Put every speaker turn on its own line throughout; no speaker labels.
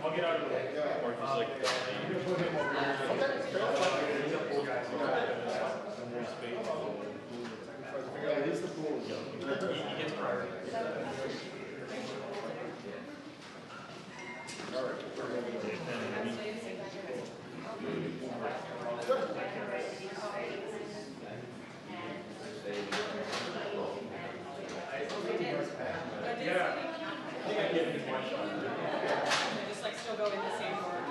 I'll get out of the way. Or just like
yeah, he's the pool.
he gets priority.
All right.
Yeah. I think I gave it one shot.
Just like still go in the same order.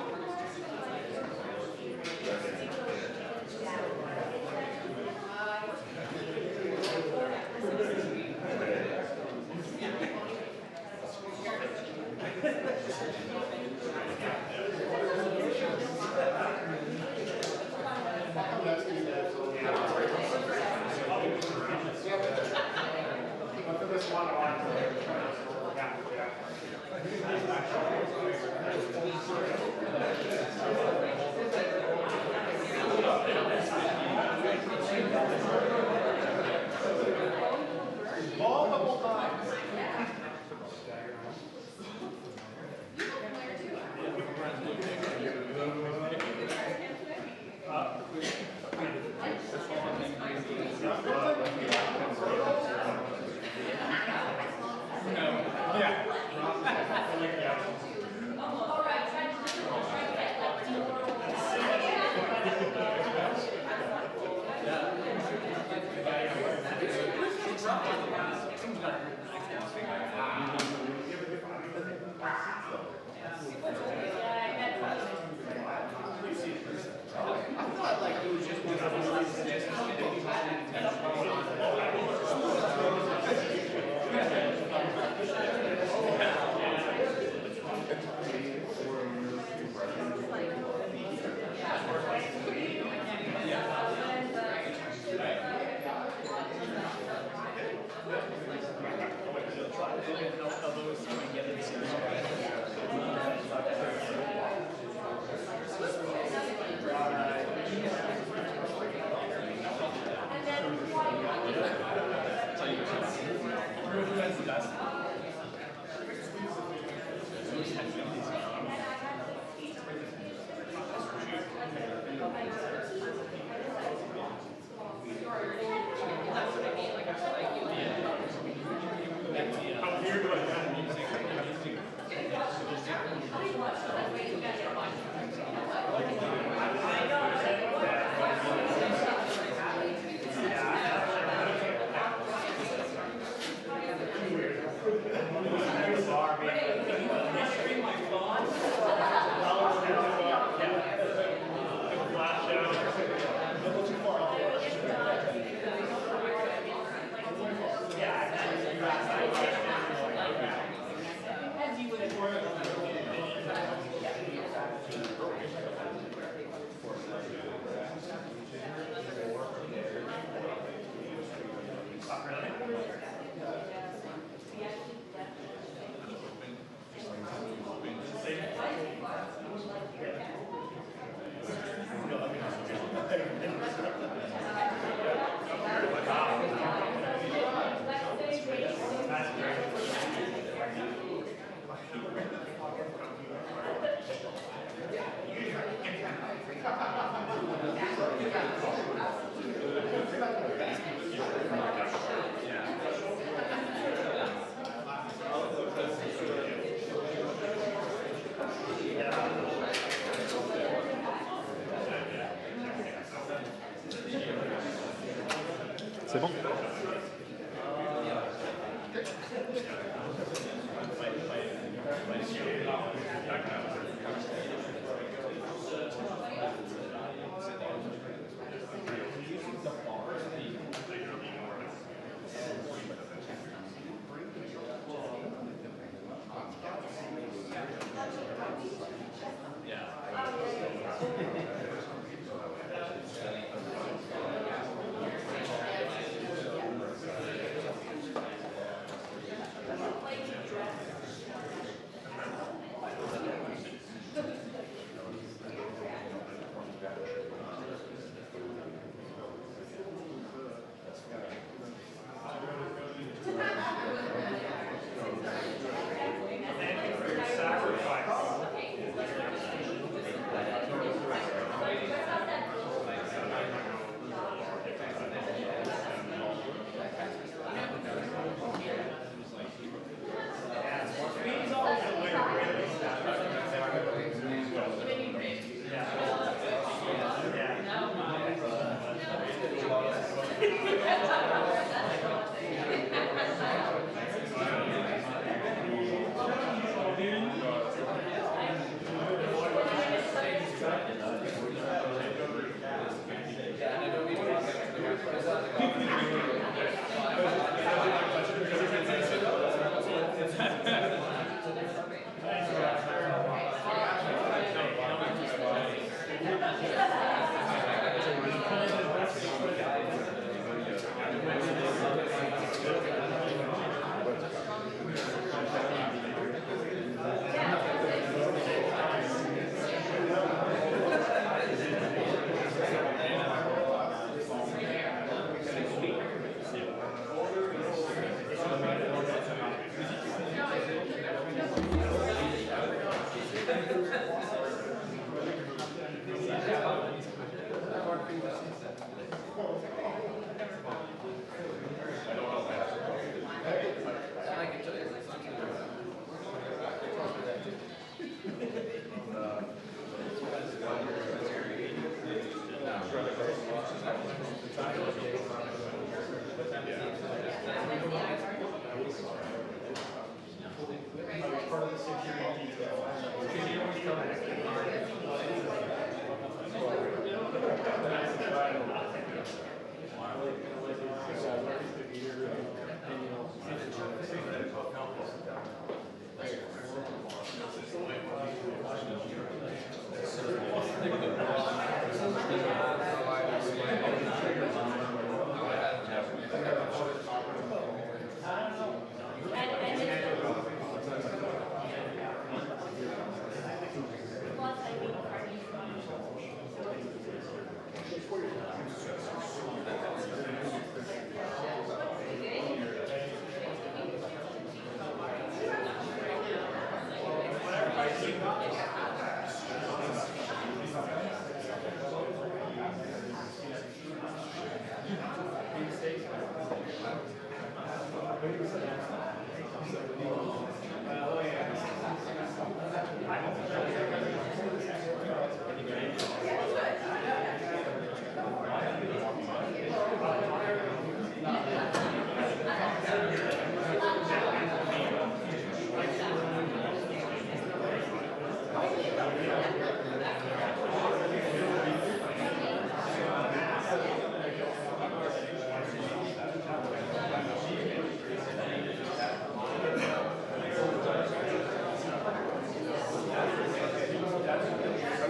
I'm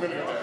gonna go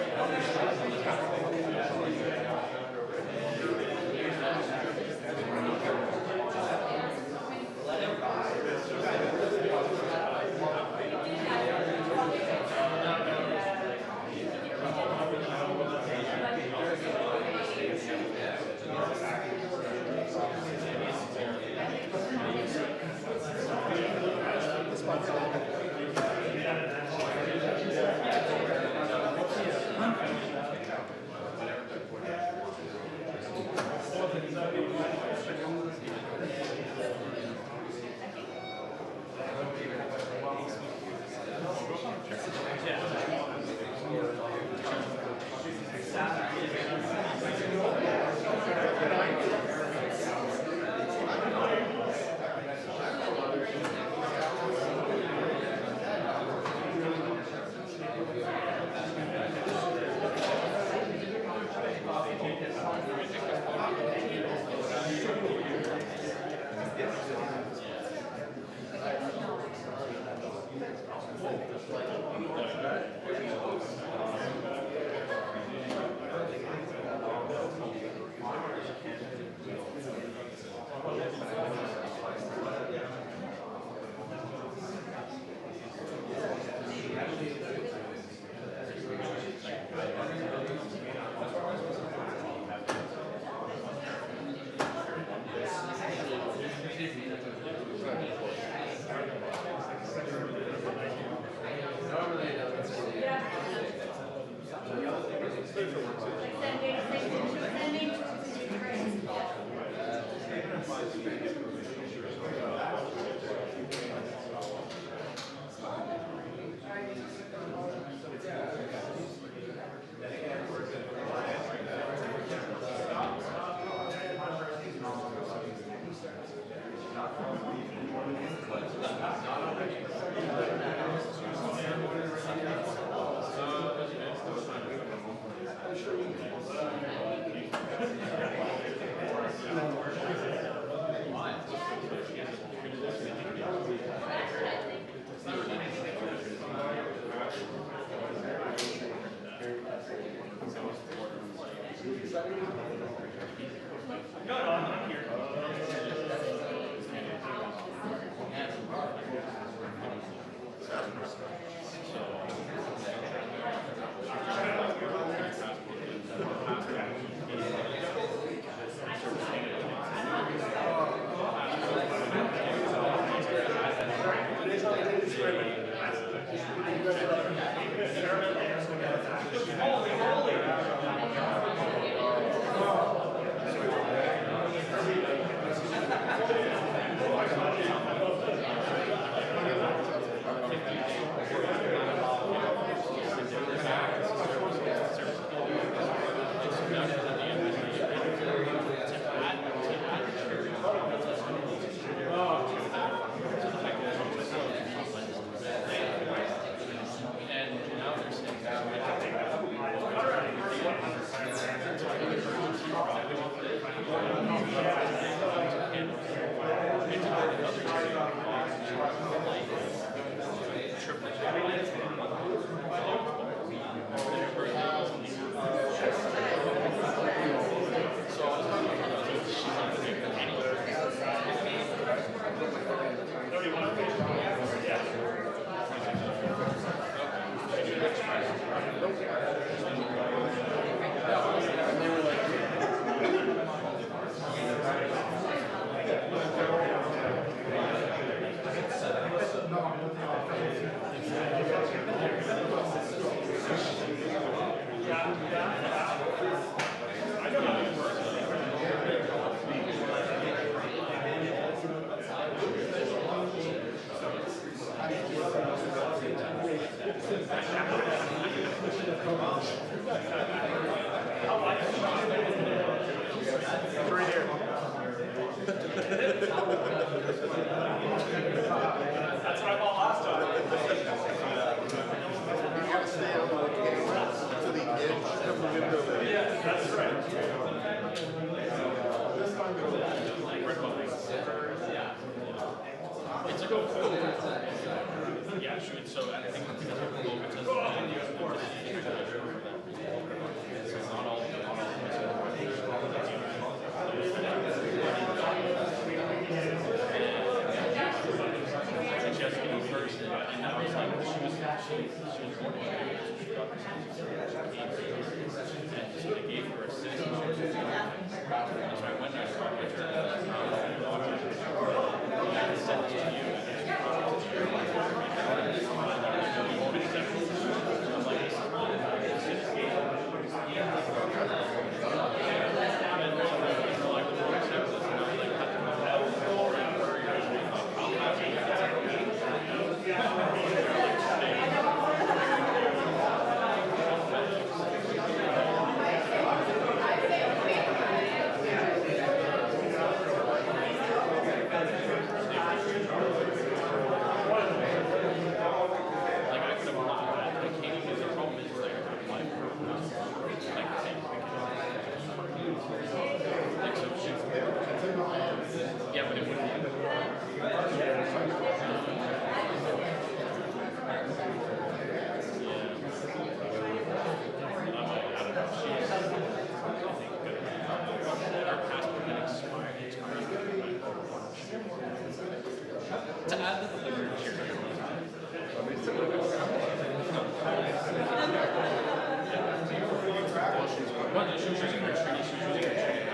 No, I'm here. That's what I bought last time.
You gotta stay on the camera to the edge of the window.
Yeah, that's right.
This time it'll
It's like a yeah, shoot. So I think it's not all. Just getting first, and I was like, she was born in so they gave her a citizenship. So I went and I talked with her. I sent it to you. Yeah, but it wouldn't. To add to the literature. Well, she was using her training. She was using her training.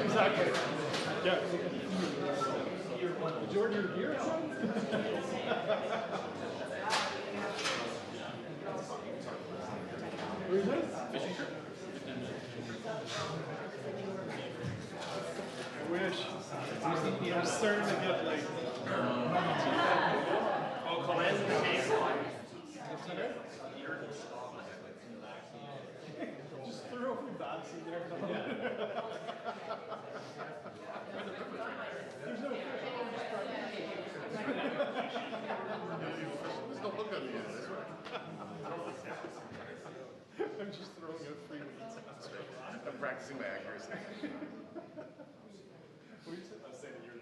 Exactly. Yeah. Jordan, you're here? Where is it?
Fishing trip.
I wish. I'm starting to get like.
Oh, Colan's in the case.
Just throw a few bats in there. There's no fish.
There's no hook on the end, is there?
I'm just throwing out free weeds.
I'm practicing my accuracy.
What you said? I was saying that you're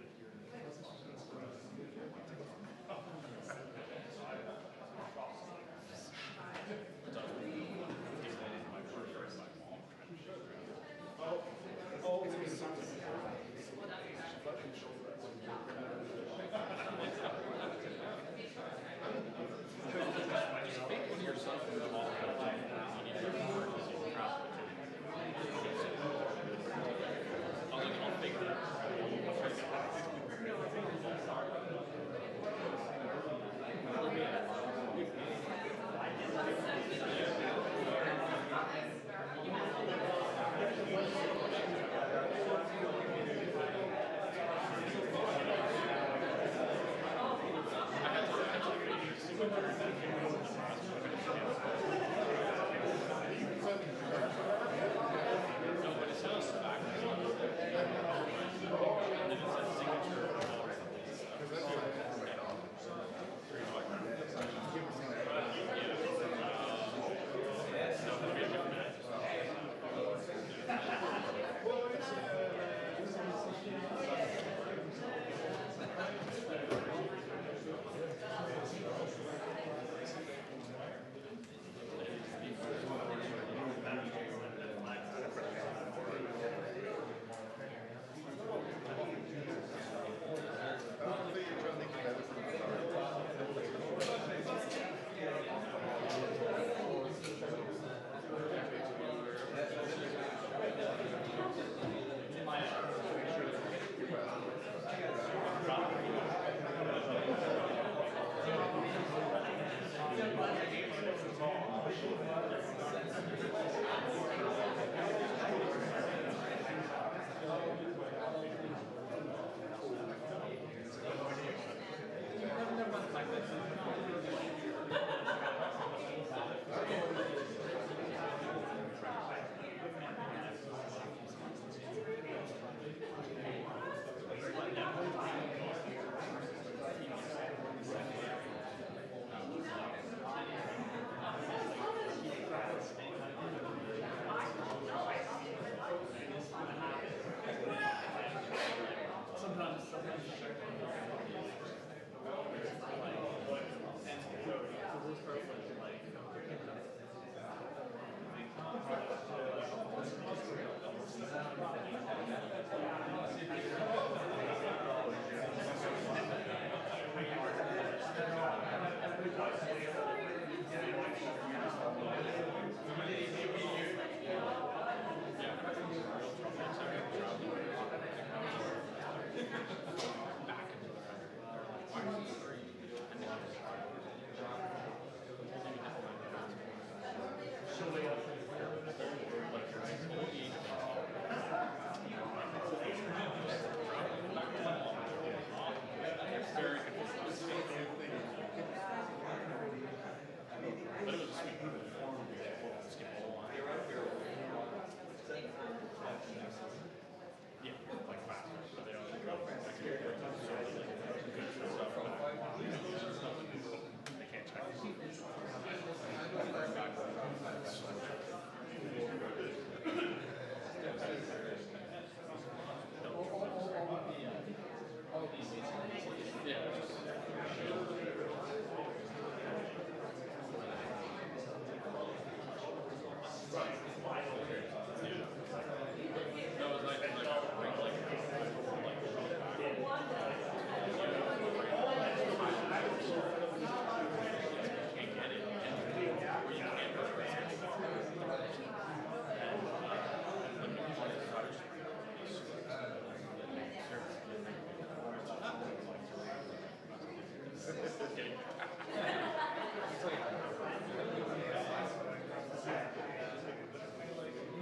kidding.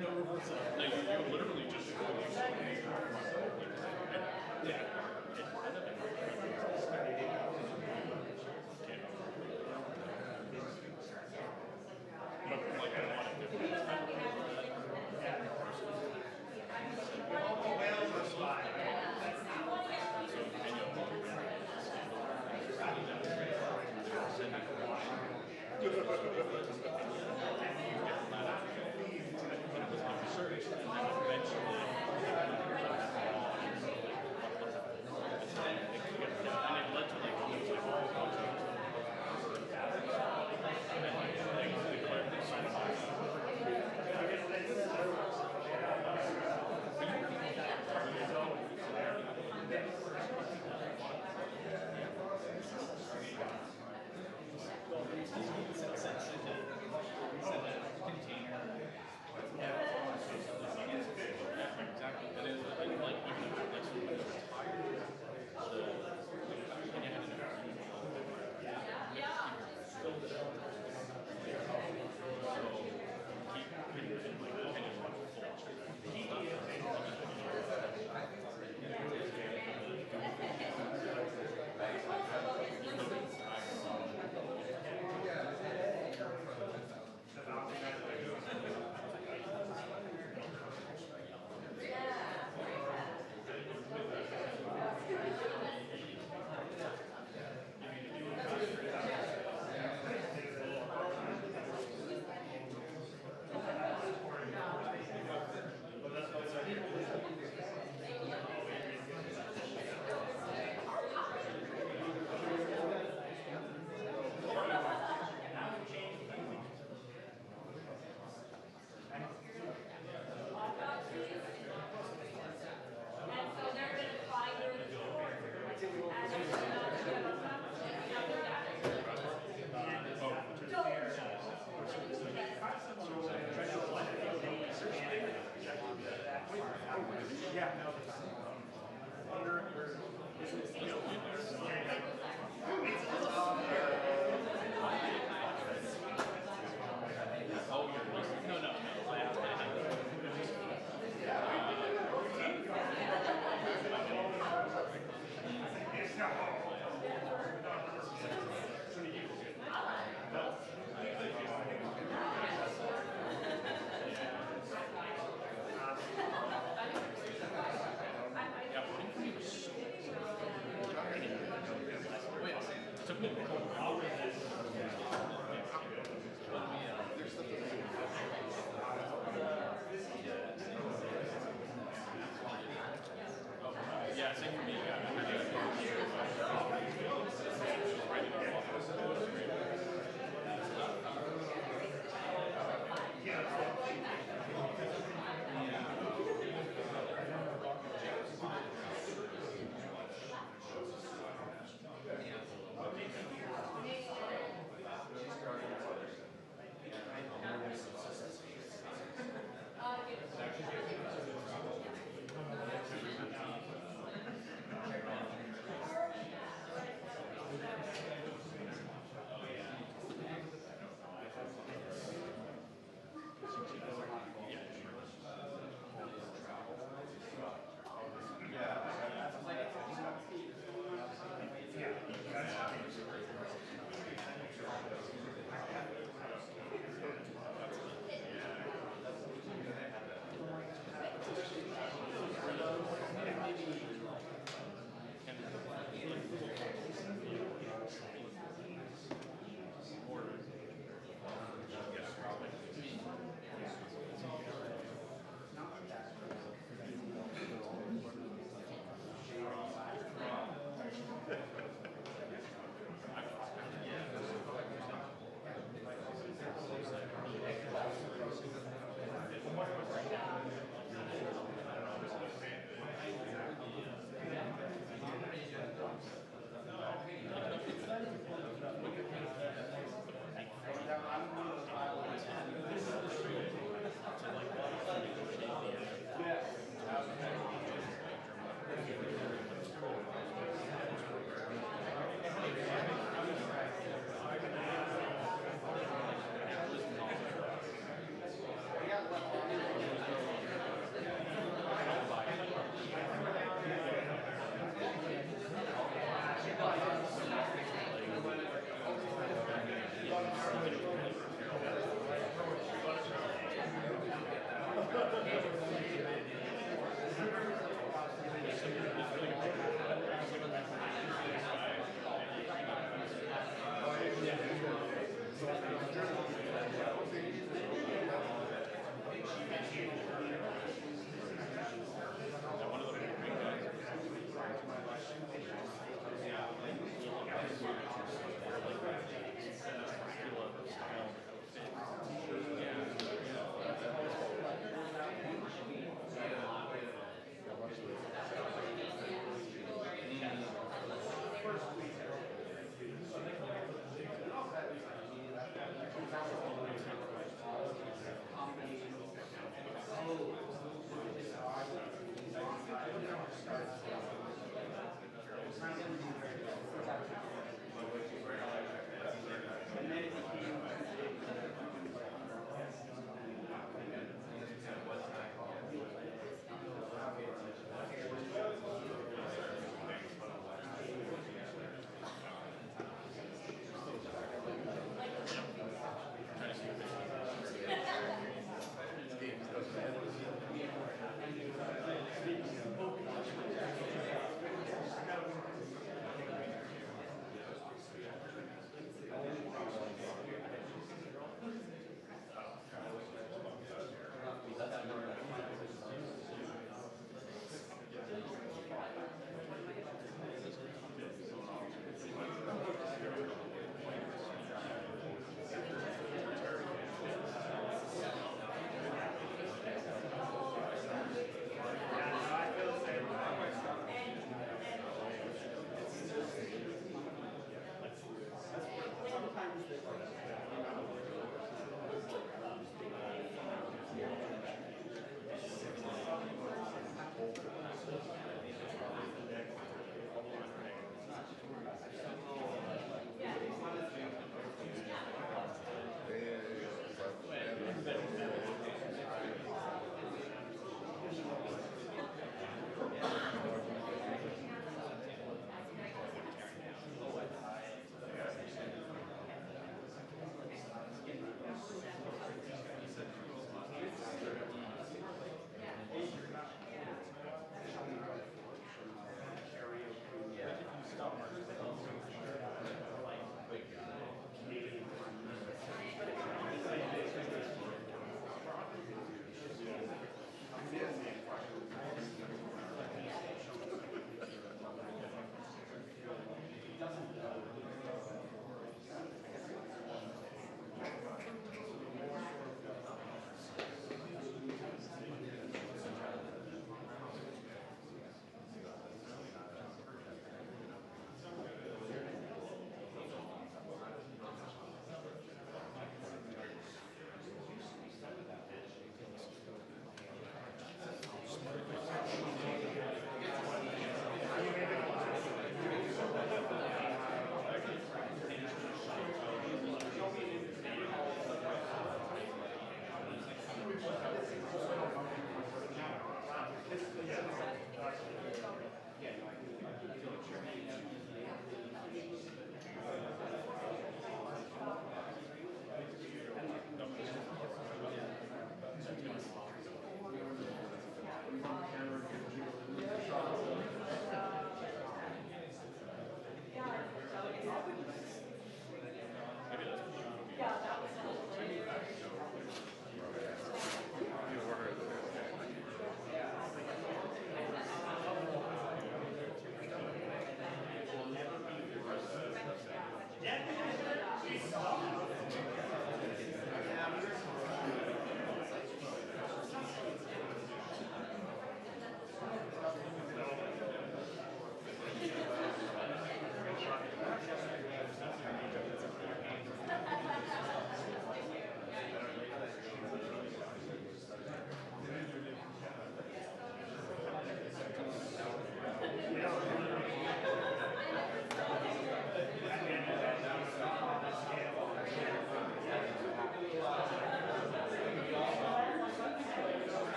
No reverse it.
Like, you literally just show you something. Yeah. But like, I want to do Yeah, same for me.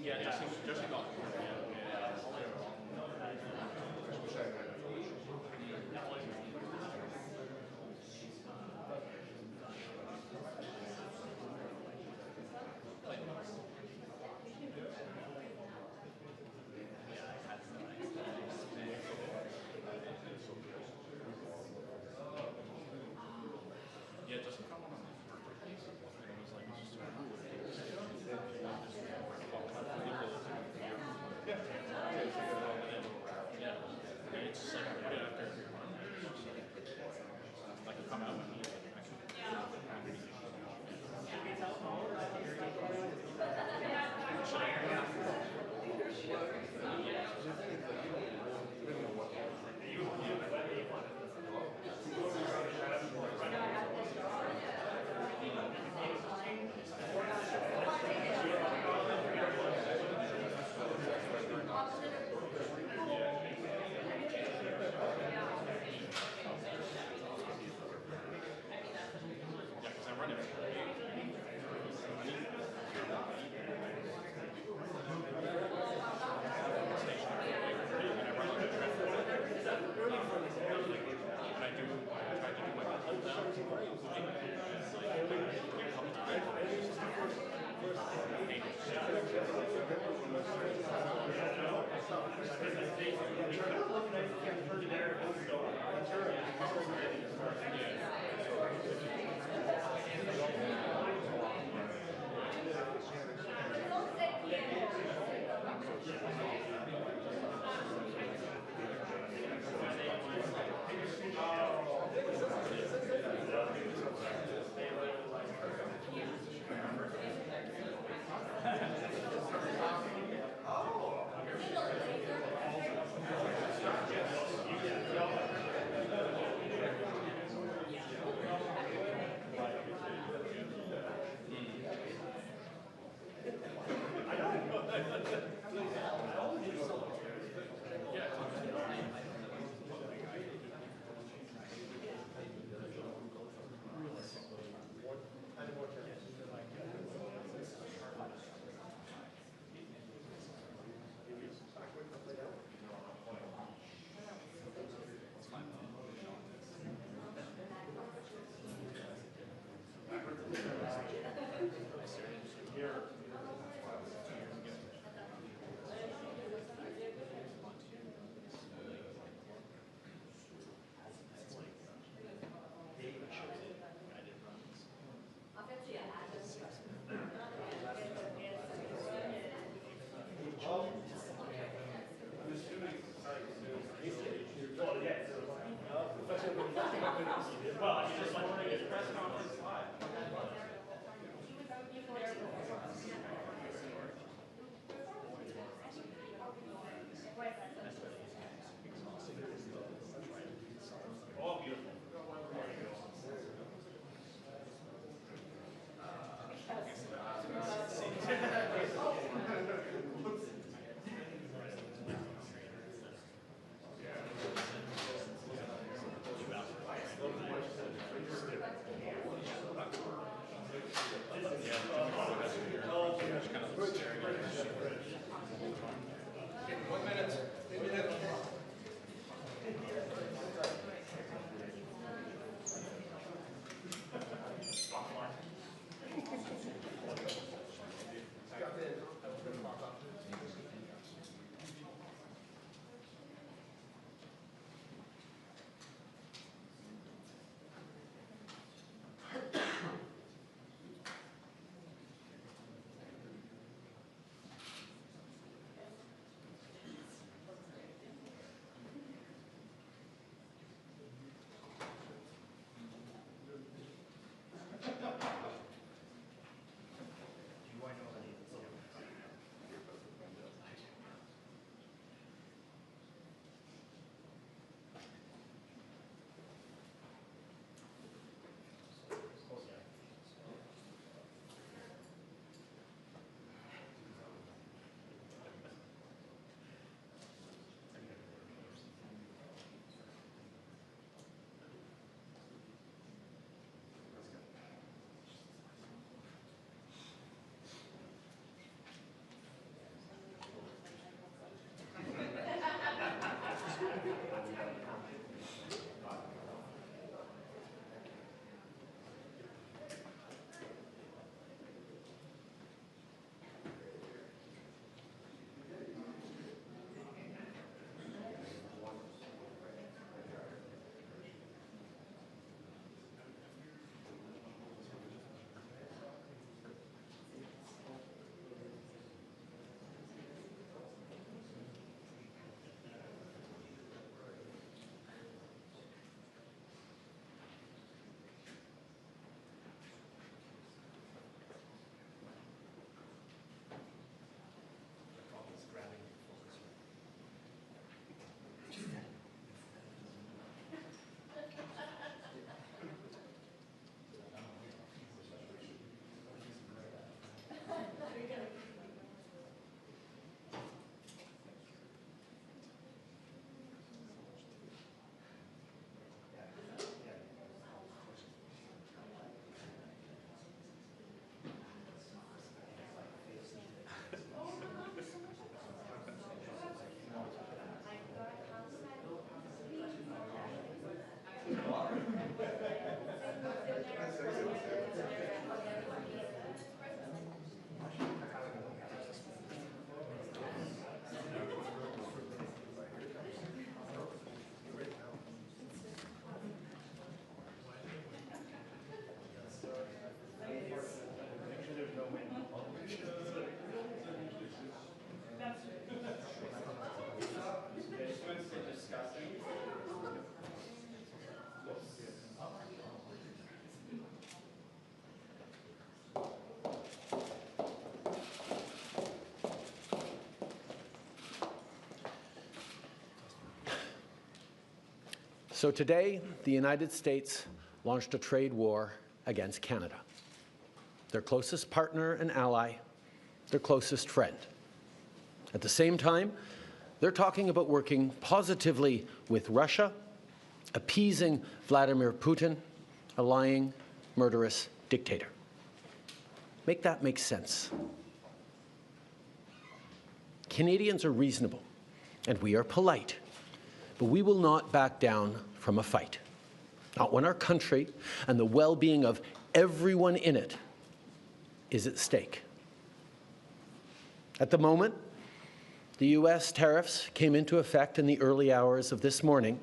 Yeah, Justin got yeah, Justin got one on his birthday, and it was like, it's just yeah, and it's just like right after like come out and yeah, because I run it.
So today, the United States launched a trade war against Canada, their closest partner and ally, their closest friend. At the same time, they're talking about working positively with Russia, appeasing Vladimir Putin, a lying, murderous dictator. Make that make sense. Canadians are reasonable, and we are polite, but we will not back down from a fight. Not when our country and the well-being of everyone in it is at stake. At the moment, the U.S. tariffs came into effect in the early hours of this morning,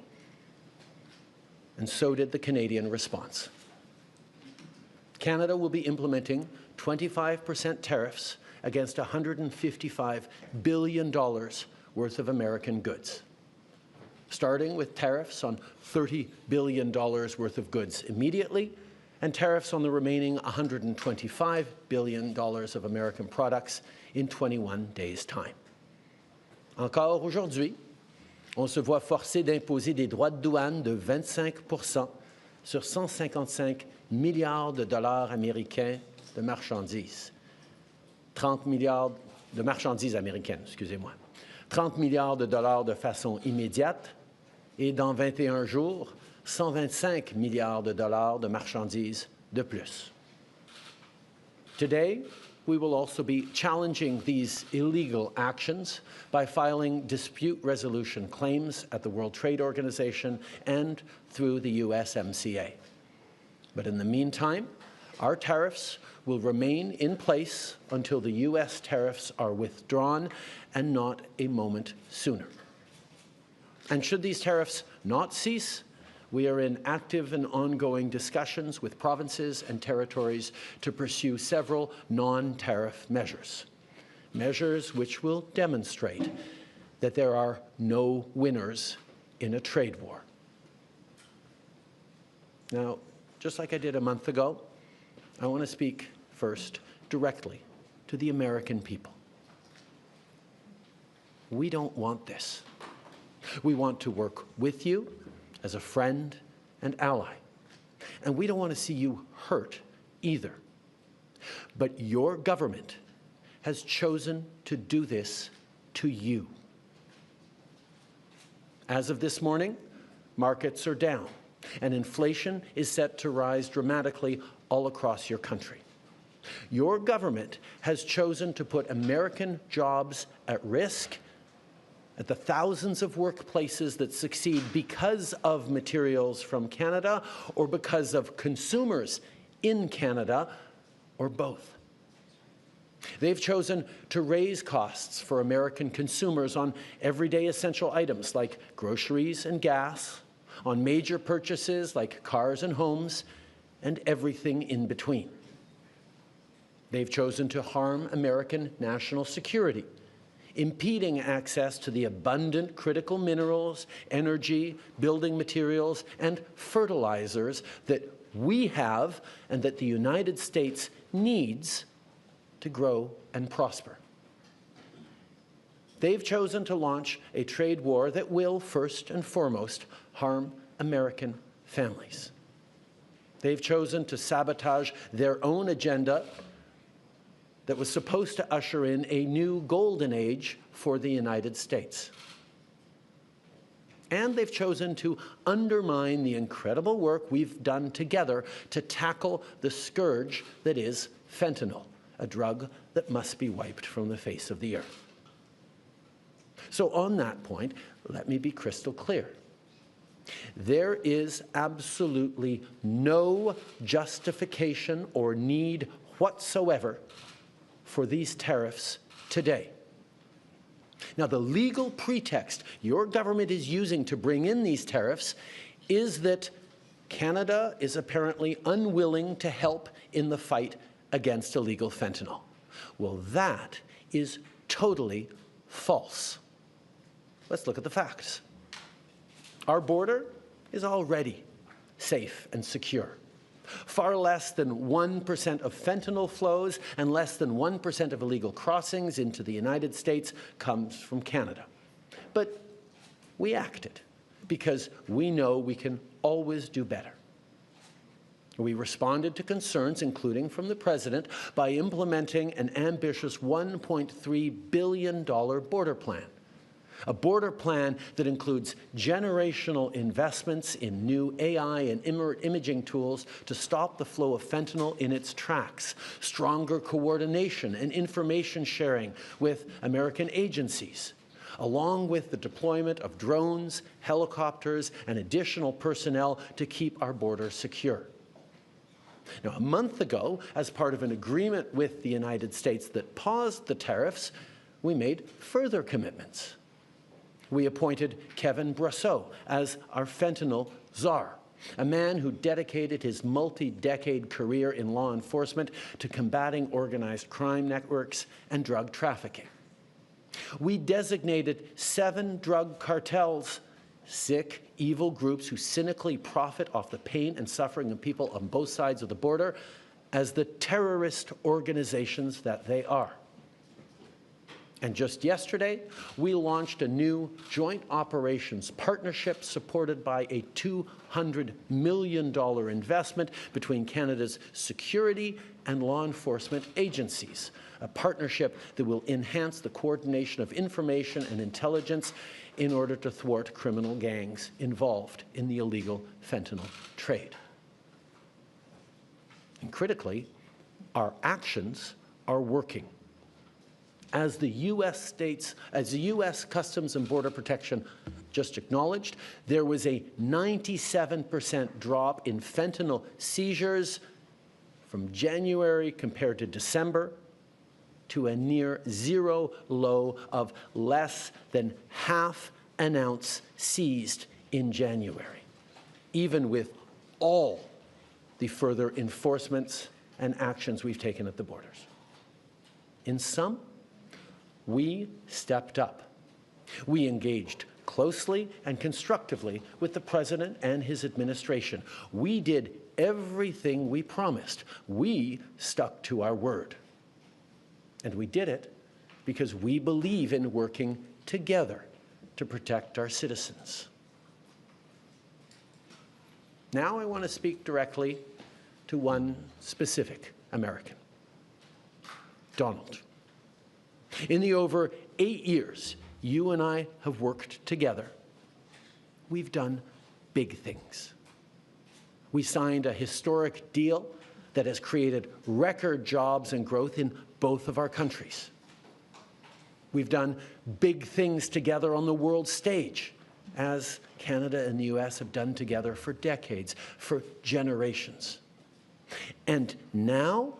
and so did the Canadian response. Canada will be implementing 25% tariffs against $155 billion worth of American goods, starting with tariffs on $30 billion worth of goods immediately, and tariffs on the remaining $125 billion of American products in 21 days' time. Encore aujourd'hui, on se voit forcé d'imposer des droits de douane de 25% sur 155 milliards de dollars américains de marchandises. 30 milliards de marchandises américaines, excusez-moi. 30 milliards de dollars de façon immédiate et dans 21 jours, 125 milliards de dollars de marchandises de plus. Today, we will also be challenging these illegal actions by filing dispute resolution claims at the World Trade Organization and through the USMCA. But in the meantime, our tariffs will remain in place until the U.S. tariffs are withdrawn, and not a moment sooner. And should these tariffs not cease, we are in active and ongoing discussions with provinces and territories to pursue several non-tariff measures, measures which will demonstrate that there are no winners in a trade war. Now, just like I did a month ago, I want to speak first directly to the American people. We don't want this. We want to work with you as a friend and ally. And we don't want to see you hurt either. But your government has chosen to do this to you. As of this morning, markets are down, and inflation is set to rise dramatically all across your country. Your government has chosen to put American jobs at risk, at the thousands of workplaces that succeed because of materials from Canada or because of consumers in Canada, or both. They've chosen to raise costs for American consumers on everyday essential items like groceries and gas, on major purchases like cars and homes, and everything in between. They've chosen to harm American national security, impeding access to the abundant critical minerals, energy, building materials, and fertilizers that we have and that the United States needs to grow and prosper. They've chosen to launch a trade war that will, first and foremost, harm American families. They've chosen to sabotage their own agenda that was supposed to usher in a new golden age for the United States. And they've chosen to undermine the incredible work we've done together to tackle the scourge that is fentanyl, a drug that must be wiped from the face of the earth. So on that point, let me be crystal clear. There is absolutely no justification or need whatsoever for these tariffs today. Now, the legal pretext your government is using to bring in these tariffs is that Canada is apparently unwilling to help in the fight against illegal fentanyl. Well, that is totally false. Let's look at the facts. Our border is already safe and secure. Far less than 1% of fentanyl flows and less than 1% of illegal crossings into the United States comes from Canada. But we acted. because we know we can always do better. We responded to concerns, including from the President, by implementing an ambitious $1.3 billion border plan. A border plan that includes generational investments in new AI and imaging tools to stop the flow of fentanyl in its tracks, stronger coordination and information sharing with American agencies, along with the deployment of drones, helicopters, and additional personnel to keep our border secure. Now, a month ago, as part of an agreement with the United States that paused the tariffs, we made further commitments. We appointed Kevin Brasseau as our fentanyl czar, a man who dedicated his multi-decade career in law enforcement to combating organized crime networks and drug trafficking. We designated 7 drug cartels, sick, evil groups who cynically profit off the pain and suffering of people on both sides of the border, as the terrorist organizations that they are. And just yesterday, we launched a new joint operations partnership supported by a $200 million investment between Canada's security and law enforcement agencies, a partnership that will enhance the coordination of information and intelligence in order to thwart criminal gangs involved in the illegal fentanyl trade. And critically, our actions are working. As the U.S. Customs and Border Protection just acknowledged, there was a 97% drop in fentanyl seizures from January compared to December, to a near zero low of less than half an ounce seized in January, even with all the further enforcements and actions we've taken at the borders. In sum, we stepped up. We engaged closely and constructively with the President and his administration. We did everything we promised. We stuck to our word. And we did it because we believe in working together to protect our citizens. Now I want to speak directly to one specific American, Donald. In the over 8 years you and I have worked together, we've done big things. We signed a historic deal that has created record jobs and growth in both of our countries. We've done big things together on the world stage, as Canada and the US have done together for decades, for generations. And now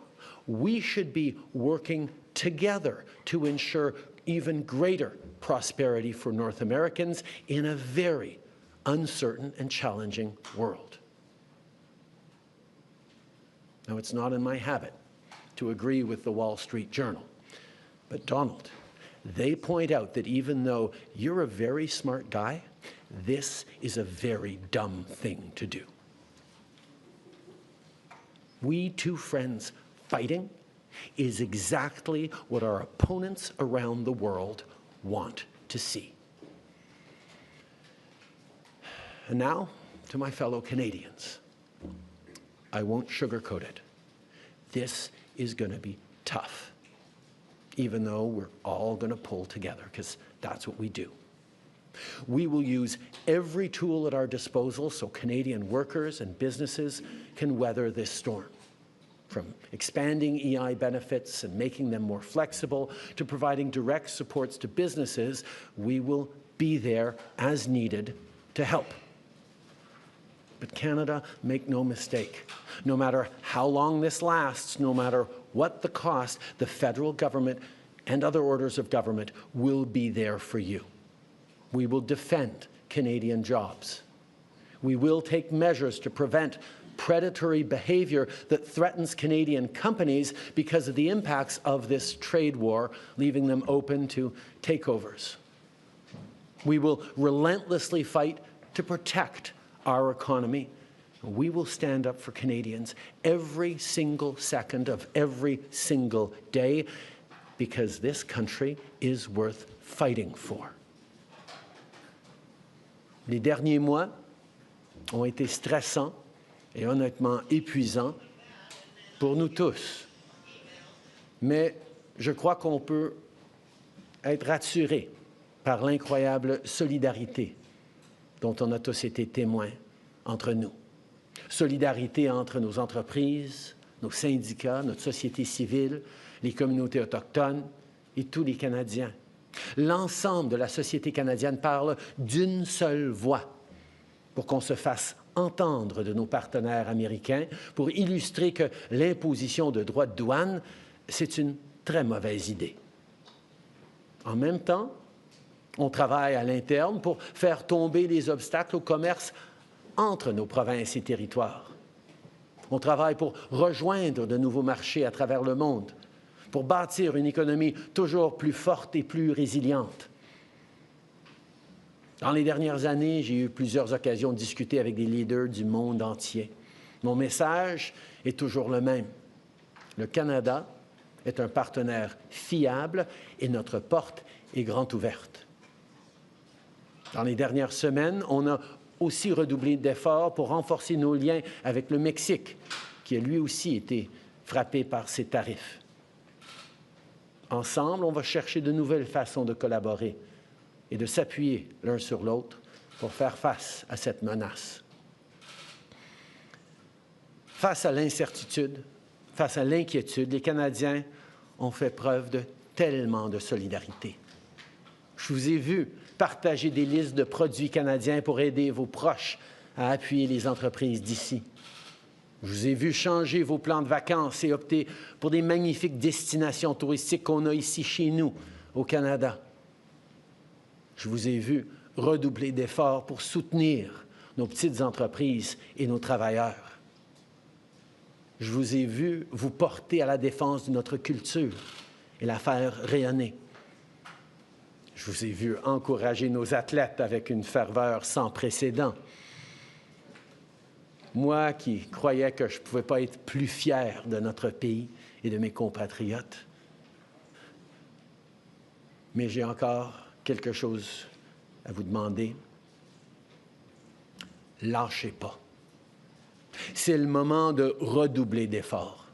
we should be working together to ensure even greater prosperity for North Americans in a very uncertain and challenging world. Now, it's not in my habit to agree with the Wall Street Journal, but Donald, they point out that even though you're a very smart guy, this is a very dumb thing to do. We two friends fighting is exactly what our opponents around the world want to see. And now, to my fellow Canadians, I won't sugarcoat it. This is going to be tough, even though we're all going to pull together, because that's what we do. We will use every tool at our disposal so Canadian workers and businesses can weather this storm. From expanding EI benefits and making them more flexible to providing direct supports to businesses, we will be there as needed to help. But Canada, make no mistake, no matter how long this lasts, no matter what the cost, the federal government and other orders of government will be there for you. We will defend Canadian jobs. We will take measures to prevent predatory behavior that threatens Canadian companies because of the impacts of this trade war, leaving them open to takeovers. We will relentlessly fight to protect our economy. We will stand up for Canadians every single second of every single day, because this country is worth fighting for. Les derniers mois ont été stressants et honnêtement épuisants pour nous tous. Mais je crois qu'on peut être rassuré par l'incroyable solidarité dont on a tous été témoins entre nous. Solidarité entre nos entreprises, nos syndicats, notre société civile, les communautés autochtones et tous les Canadiens. L'ensemble de la société canadienne parle d'une seule voix pour qu'on se fasse entendre de nos partenaires américains pour illustrer que l'imposition de droits de douane, c'est une très mauvaise idée. En même temps, on travaille à l'interne pour faire tomber les obstacles au commerce entre nos provinces et territoires. On travaille pour rejoindre de nouveaux marchés à travers le monde, pour bâtir une économie toujours plus forte et plus résiliente. Dans les dernières années, j'ai eu plusieurs occasions de discuter avec des leaders du monde entier. Mon message est toujours le même. Le Canada est un partenaire fiable et notre porte est grande ouverte. Dans les dernières semaines, on a aussi redoublé d'efforts pour renforcer nos liens avec le Mexique, qui a lui aussi été frappé par ces tarifs. Ensemble, on va chercher de nouvelles façons de collaborer et de s'appuyer l'un sur l'autre pour faire face à cette menace. Face à l'incertitude, face à l'inquiétude, les Canadiens ont fait preuve de tellement de solidarité. Je vous ai vu partager des listes de produits canadiens pour aider vos proches à appuyer les entreprises d'ici. Je vous ai vu changer vos plans de vacances et opter pour des magnifiques destinations touristiques qu'on a ici chez nous, au Canada. Je vous ai vu redoubler d'efforts pour soutenir nos petites entreprises et nos travailleurs. Je vous ai vu vous porter à la défense de notre culture et la faire rayonner. Je vous ai vu encourager nos athlètes avec une ferveur sans précédent. Moi qui croyais que je ne pouvais pas être plus fier de notre pays et de mes compatriotes. Mais j'ai encore quelque chose à vous demander. Lâchez pas. C'est le moment de redoubler d'efforts,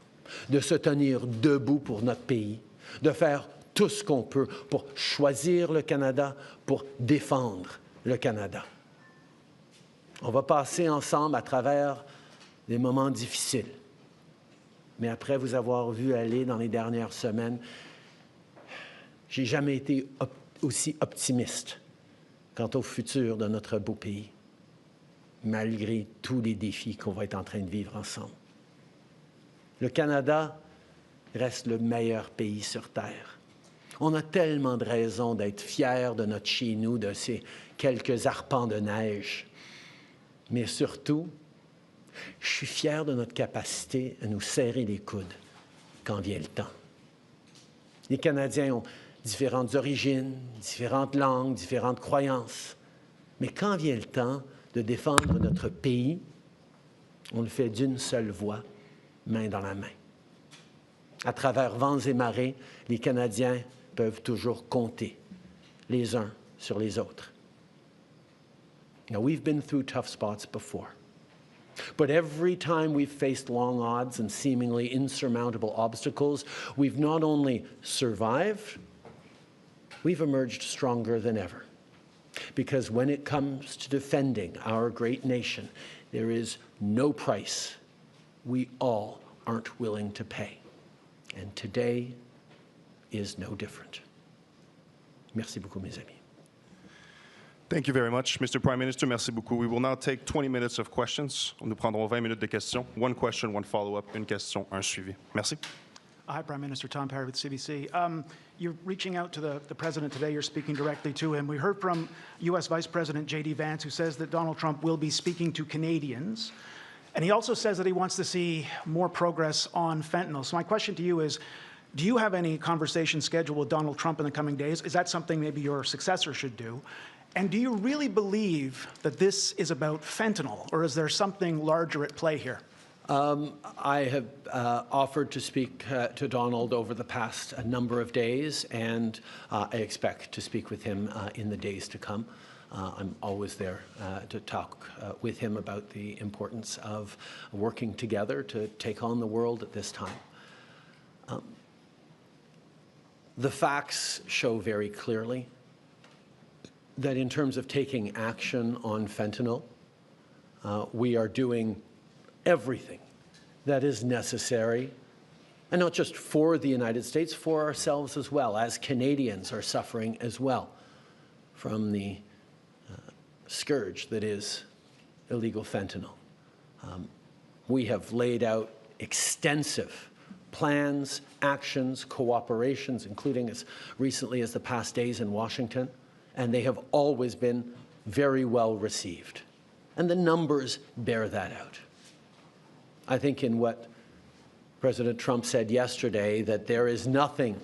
de se tenir debout pour notre pays, de faire tout ce qu'on peut pour choisir le Canada, pour défendre le Canada. On va passer ensemble à travers des moments difficiles. Mais après vous avoir vu aller dans les dernières semaines, j'ai jamais été aussi optimiste quant au futur de notre beau pays, malgré tous les défis qu'on va être en train de vivre ensemble. Le Canada reste le meilleur pays sur Terre. On a tellement de raisons d'être fiers de notre chez-nous, de ces quelques arpents de neige. Mais surtout, je suis fier de notre capacité à nous serrer les coudes quand vient le temps. Les Canadiens ont différentes origines, différentes langues, différentes croyances. Mais quand vient le temps de défendre notre pays, on le fait d'une seule voix, main dans la main. À travers vents et marées, les Canadiens peuvent toujours compter les uns sur les autres. Now, we've been through tough spots before. But every time we've faced long odds and seemingly insurmountable obstacles, we've not only survived, we've emerged stronger than ever. Because when it comes to defending our great nation, there is no price we all aren't willing to pay. And today is no different. Merci beaucoup, mes amis.
Thank you very much, Mr. Prime Minister. Merci beaucoup. We will now take 20 minutes of questions. Nous prendrons 20 minutes de questions. One question, one follow-up. Une question, un suivi. Merci.
Hi, Prime Minister. Tom Perry with CBC. You're reaching out to the President today. You're speaking directly to him. We heard from U.S. Vice President J.D. Vance, who says that Donald Trump will be speaking to Canadians. And he also says that he wants to see more progress on fentanyl. So my question to you is, do you have any conversation scheduled with Donald Trump in the coming days? Is that something maybe your successor should do? And do you really believe that this is about fentanyl, or is there something larger at play here?
I have offered to speak to Donald over the past number of days, and I expect to speak with him in the days to come. I'm always there to talk with him about the importance of working together to take on the world at this time. The facts show very clearly that in terms of taking action on fentanyl, we are doing everything that is necessary, and not just for the United States, for ourselves as well, as Canadians are suffering as well from the scourge that is illegal fentanyl. We have laid out extensive plans, actions, cooperations, including as recently as the past days in Washington, and they have always been very well received. And the numbers bear that out. I think in what President Trump said yesterday, that there is nothing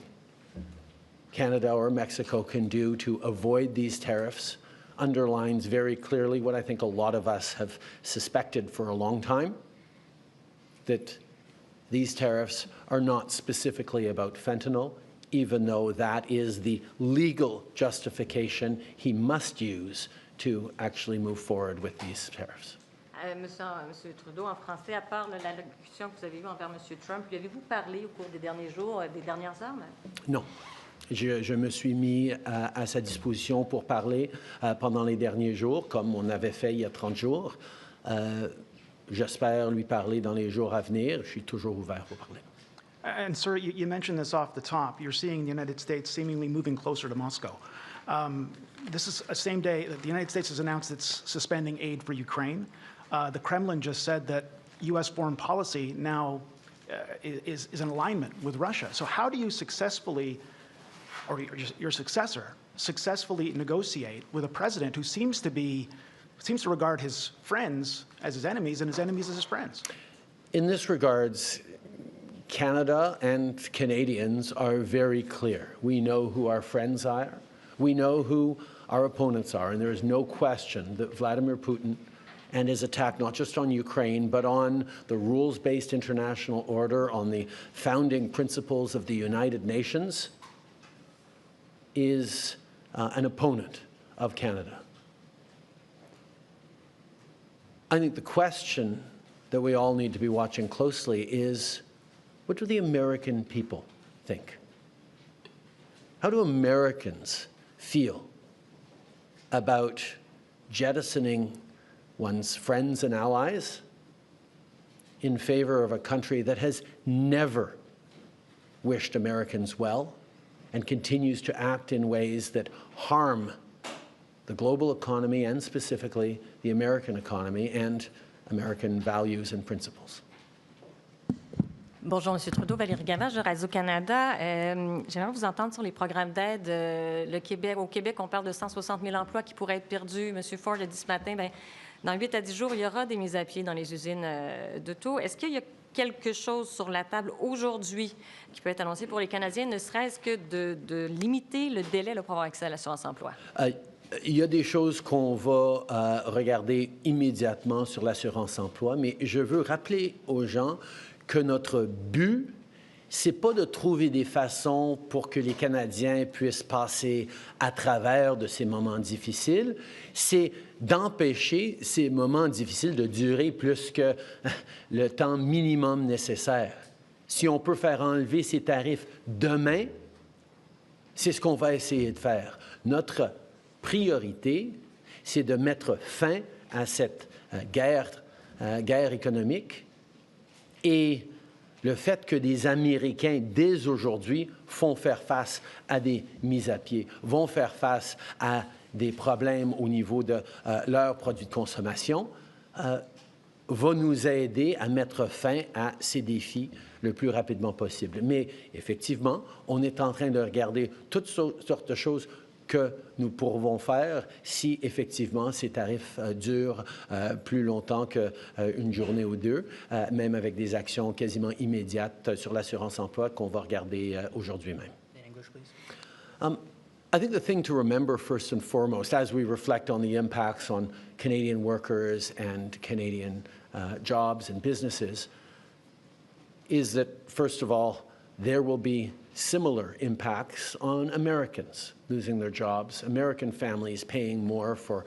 Canada or Mexico can do to avoid these tariffs, underlines very clearly what I think a lot of us have suspected for a long time, that these tariffs are not specifically about fentanyl, even though that is the legal justification he must use to actually move forward with these tariffs.
Monsieur Trudeau, en français, à part l'allocution que vous avez eue envers Monsieur Trump, lui avez-vous parlé au cours des derniers jours, des dernières heures?
Non. Je me suis mis à sa disposition pour parler pendant les derniers jours, comme on avait fait il y a 30 jours. J'espère lui parler dans les jours à venir. Je suis toujours ouvert pour parler.
And, sir, you mentioned this off the top. You're seeing the United States seemingly moving closer to Moscow. This is the same day that the United States has announced it's suspending aid for Ukraine. The Kremlin just said that U.S. foreign policy now is in alignment with Russia. So how do you successfully, or your successor, successfully negotiate with a president who seems to regard his friends as his enemies and his enemies as his friends?
In this regards, Canada and Canadians are very clear. We know who our friends are. We know who our opponents are. And there is no question that Vladimir Putin and his attack not just on Ukraine, but on the rules-based international order, on the founding principles of the United Nations, is an opponent of Canada. I think the question that we all need to be watching closely is, what do the American people think? How do Americans feel about jettisoning one's friends and allies in favor of a country that has never wished Americans well and continues to act in ways that harm the global economy and specifically the American economy and American values and principles?
Bonjour, M. Trudeau. Valérie Gavage de Radio-Canada. J'aimerais vous entendre sur les programmes d'aide. Au Québec, on parle de 160 000 emplois qui pourraient être perdus. M. Ford a dit ce matin, dans 8 à 10 jours, il y aura des mises à pied dans les usines d'auto. Est-ce qu'il y a quelque chose sur la table aujourd'hui qui peut être annoncé pour les Canadiens, ne serait-ce que de limiter le délai pour avoir accès à l'assurance-emploi?
Il y a des choses qu'on va regarder immédiatement sur l'assurance-emploi, mais je veux rappeler aux gens que notre but, c'est pas de trouver des façons pour que les Canadiens puissent passer à travers de ces moments difficiles, c'est d'empêcher ces moments difficiles de durer plus que le temps minimum nécessaire. Si on peut faire enlever ces tarifs demain, c'est ce qu'on va essayer de faire. Notre priorité, c'est de mettre fin à cette guerre économique. Et le fait que des Américains, dès aujourd'hui, font faire face à des mises à pied, vont faire face à des problèmes au niveau de leurs produits de consommation, va nous aider à mettre fin à ces défis le plus rapidement possible. Mais effectivement, on est en train de regarder toutes sortes de choses que nous pourrons faire si effectivement ces tarifs durent plus longtemps qu'une journée ou deux, même avec des actions quasiment immédiates sur l'assurance-emploi qu'on va regarder aujourd'hui même. I think the thing to remember first and foremost, as we reflect on the impacts on Canadian workers and Canadian jobs and businesses, is that, first of all, there will be similar impacts on Americans losing their jobs, American families paying more for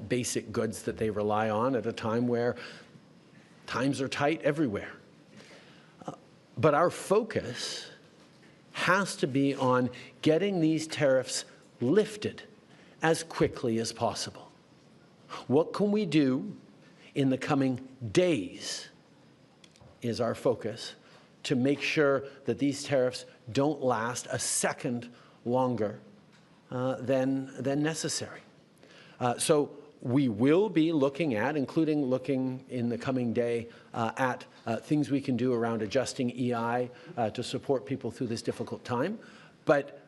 basic goods that they rely on at a time where times are tight everywhere. But our focus has to be on getting these tariffs lifted as quickly as possible. What can we do in the coming days is our focus to make sure that these tariffs don't last a second longer than necessary. So we will be looking at, including looking in the coming day at things we can do around adjusting EI to support people through this difficult time. But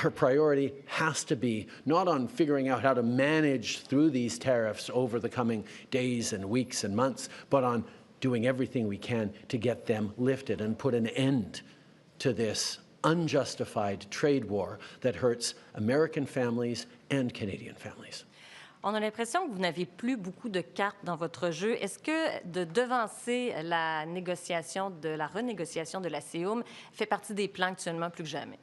our priority has to be not on figuring out how to manage through these tariffs over the coming days and weeks and months, but on doing everything we can to get them lifted and put an end to this unjustified trade war that hurts American families and Canadian families.
On a l'impression que vous n'avez plus beaucoup de cartes dans votre jeu. Est-ce que de devancer la renégociation de la CEUM fait partie des plans actuellement plus que jamais?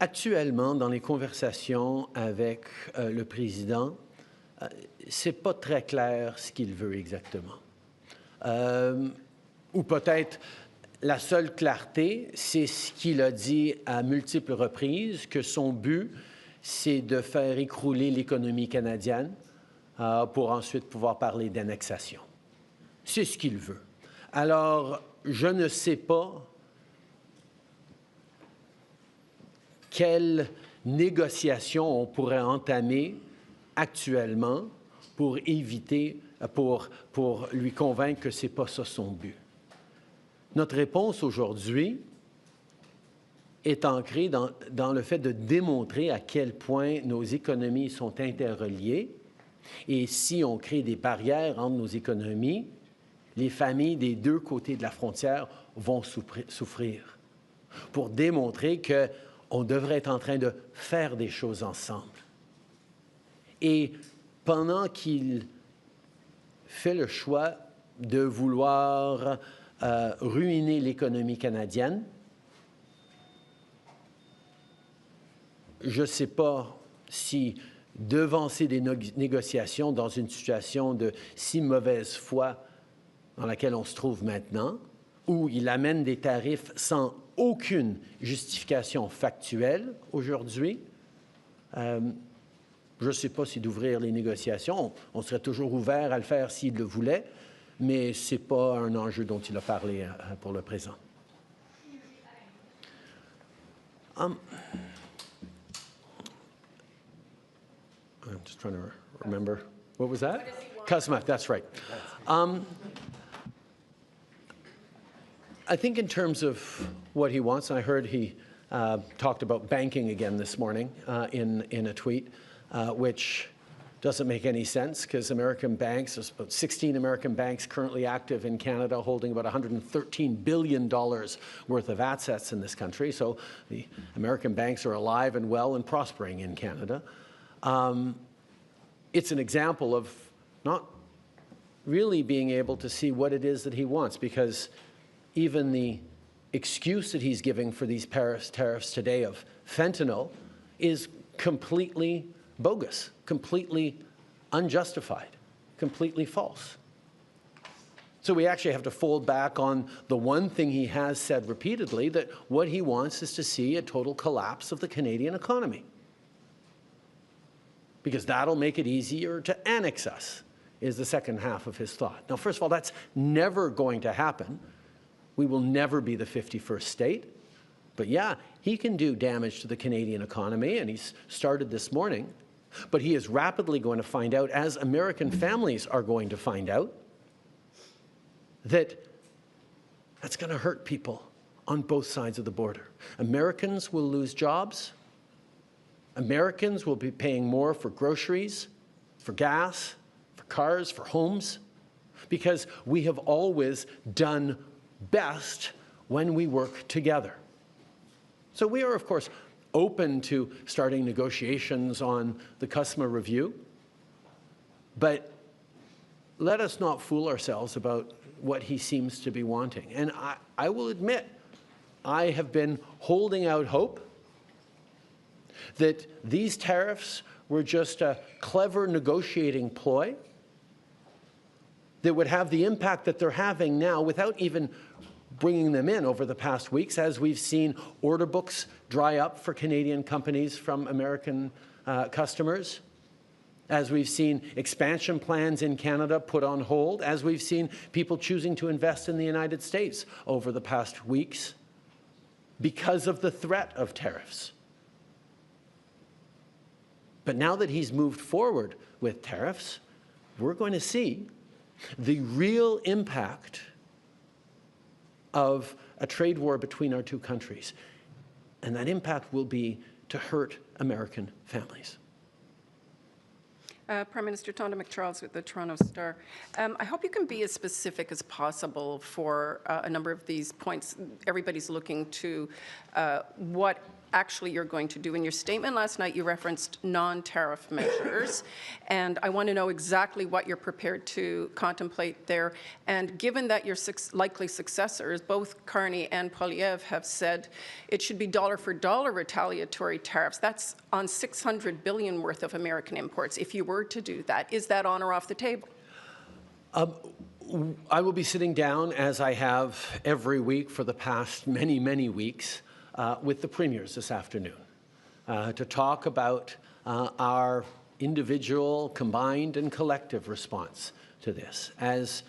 Actuellement, dans les conversations avec le président, c'est pas très clair ce qu'il veut exactement. Ou peut-être la seule clarté, c'est ce qu'il a dit à multiples reprises, que son but, c'est de faire écrouler l'économie canadienne pour ensuite pouvoir parler d'annexation. C'est ce qu'il veut. Alors, je ne sais pas quelle négociation on pourrait entamer actuellement pour éviter, pour lui convaincre que ce n'est pas ça son but. Notre réponse aujourd'hui est ancrée dans le fait de démontrer à quel point nos économies sont interreliées. Et si on crée des barrières entre nos économies, les familles des deux côtés de la frontière vont souffrir. Pour démontrer qu'on devrait être en train de faire des choses ensemble. Et pendant qu'il fait le choix de vouloir ruiner l'économie canadienne, je ne sais pas si devancer des négociations dans une situation de si mauvaise foi dans laquelle on se trouve maintenant, où il amène des tarifs sans aucune justification factuelle aujourd'hui, je ne sais pas si d'ouvrir les négociations, on serait toujours ouvert à le faire s'il le voulait, mais ce n'est pas un enjeu dont il a parlé pour le présent. I'm just trying to remember. What was that? Cosma, that's right. I think in terms of what he wants, and I heard he talked about banking again this morning in a tweet, which doesn't make any sense because American banks, there's about 16 American banks currently active in Canada holding about $113 billion worth of assets in this country. So the American banks are alive and well and prospering in Canada. It's an example of not really being able to see what it is that he wants, because even the excuse that he's giving for these tariffs today of fentanyl is completely bogus, completely unjustified, completely false. So we actually have to fold back on the one thing he has said repeatedly, that what he wants is to see a total collapse of the Canadian economy, because that'll make it easier to annex us, is the second half of his thought. Now, first of all, that's never going to happen. We will never be the 51st state. But yeah, he can do damage to the Canadian economy, and he's started this morning. But he is rapidly going to find out, as American families are going to find out, that that's going to hurt people on both sides of the border. Americans will lose jobs. Americans will be paying more for groceries, for gas, for cars, for homes, because we have always done best when we work together. So we are, of course, open to starting negotiations on the customer review, but let us not fool ourselves about what he seems to be wanting. And I will admit, I have been holding out hope that these tariffs were just a clever negotiating ploy that would have the impact that they're having now without even bringing them in over the past weeks, as we've seen order books dry up for Canadian companies from American customers, as we've seen expansion plans in Canada put on hold, as we've seen people choosing to invest in the United States over the past weeks because of the threat of tariffs. But now that he's moved forward with tariffs, we're going to see the real impact of a trade war between our two countries. And that impact will be to hurt American families.
Prime Minister Tonda McCharles with the Toronto Star. I hope you can be as specific as possible for a number of these points. Everybody's looking to what actually you're going to do. In your statement last night, you referenced non-tariff measures, and I want to know exactly what you're prepared to contemplate there. And given that your likely successors, both Carney and Poilievre, have said it should be dollar-for-dollar retaliatory tariffs, that's on $600 billion worth of American imports. If you were to do that, is that on or off the table?
I will be sitting down, as I have every week for the past many, many weeks, with the premiers this afternoon to talk about our individual, combined and collective response to this. As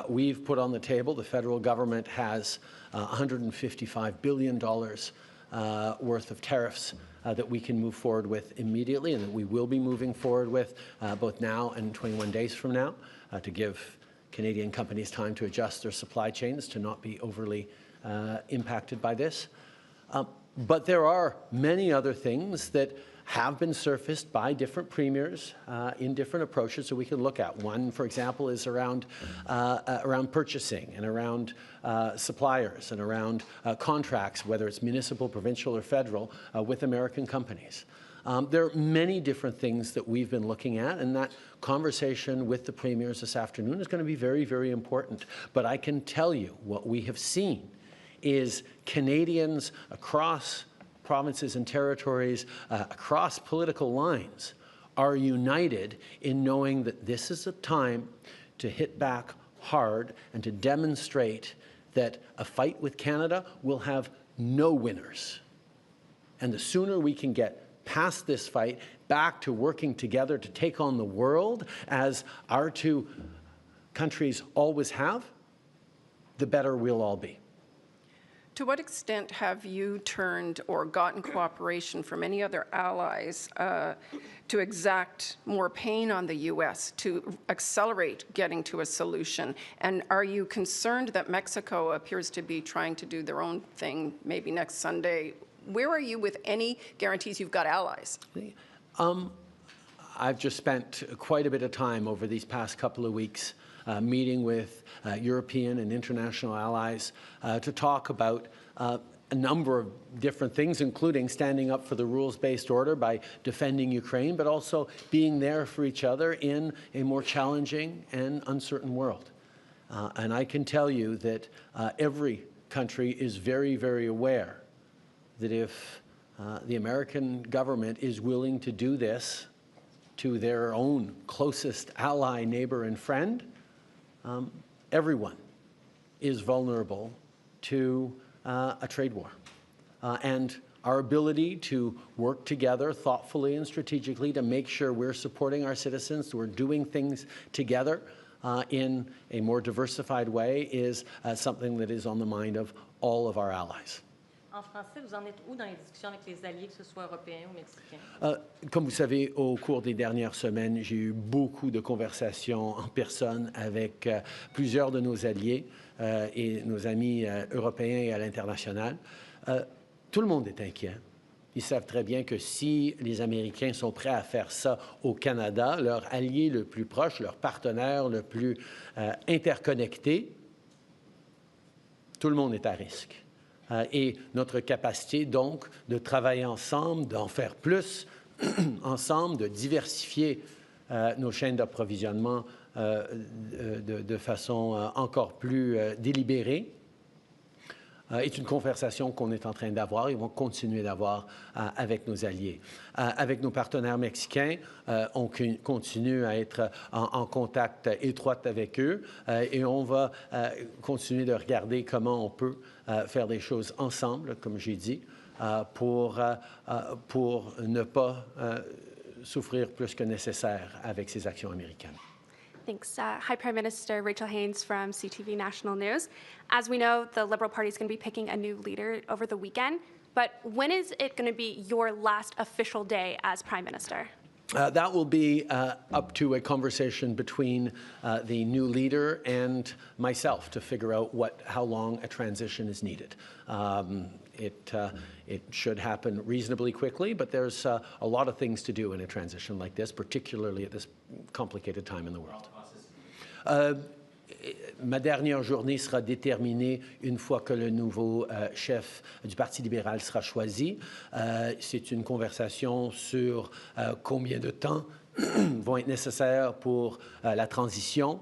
we've put on the table, the federal government has $155 billion worth of tariffs that we can move forward with immediately and that we will be moving forward with both now and 21 days from now to give Canadian companies time to adjust their supply chains to not be overly impacted by this. But there are many other things that have been surfaced by different premiers in different approaches that we can look at. One, for example, is around purchasing and around suppliers and around contracts, whether it's municipal, provincial, or federal, with American companies. There are many different things that we've been looking at, and that conversation with the premiers this afternoon is going to be very, very important. But I can tell you what we have seen is Canadians across provinces and territories, across political lines, are united in knowing that this is a time to hit back hard and to demonstrate that a fight with Canada will have no winners. And the sooner we can get past this fight, back to working together to take on the world, as our two countries always have, the better we'll all be.
To what extent have you turned or gotten cooperation from any other allies to exact more pain on the U.S., to accelerate getting to a solution? And are you concerned that Mexico appears to be trying to do their own thing maybe next Sunday? Where are you with any guarantees you've got allies?
I've just spent quite a bit of time over these past couple of weeks meeting with European and international allies to talk about a number of different things, including standing up for the rules-based order by defending Ukraine, but also being there for each other in a more challenging and uncertain world. And I can tell you that every country is very, very aware that if the American government is willing to do this to their own closest ally, neighbor, and friend, everyone is vulnerable to a trade war. And our ability to work together thoughtfully and strategically to make sure we're supporting our citizens, we're doing things together in a more diversified way is something that is on the mind of all of our allies.
En français, vous en êtes où dans les discussions avec les alliés, que ce soit européens ou mexicains?
Comme vous savez, au cours des dernières semaines, j'ai eu beaucoup de conversations en personne avec plusieurs de nos alliés et nos amis européens et à l'international. Tout le monde est inquiet. Ils savent très bien que si les Américains sont prêts à faire ça au Canada, leur allié le plus proche, leur partenaire le plus interconnecté, tout le monde est à risque. Et notre capacité, donc, de travailler ensemble, d'en faire plus ensemble, de diversifier nos chaînes d'approvisionnement de façon encore plus délibérée. Est une conversation qu'on est en train d'avoir et vont continuer d'avoir avec nos alliés. Avec nos partenaires mexicains, on continue à être en contact étroit avec eux et on va continuer de regarder comment on peut faire des choses ensemble, comme j'ai dit, pour ne pas souffrir plus que nécessaire avec ces actions américaines.
Thanks. Hi, Prime Minister. Rachel Haynes from CTV National News. As we know, the Liberal Party is going to be picking a new leader over the weekend. But when is it going to be your last official day as Prime Minister?
That will be up to a conversation between the new leader and myself to figure out how long a transition is needed. It should happen reasonably quickly, but there's a lot of things to do in a transition like this, particularly at this complicated time in the world. Ma dernière journée sera déterminée une fois que le nouveau chef du Parti libéral sera choisi. C'est une conversation sur combien de temps vont être nécessaires pour la transition.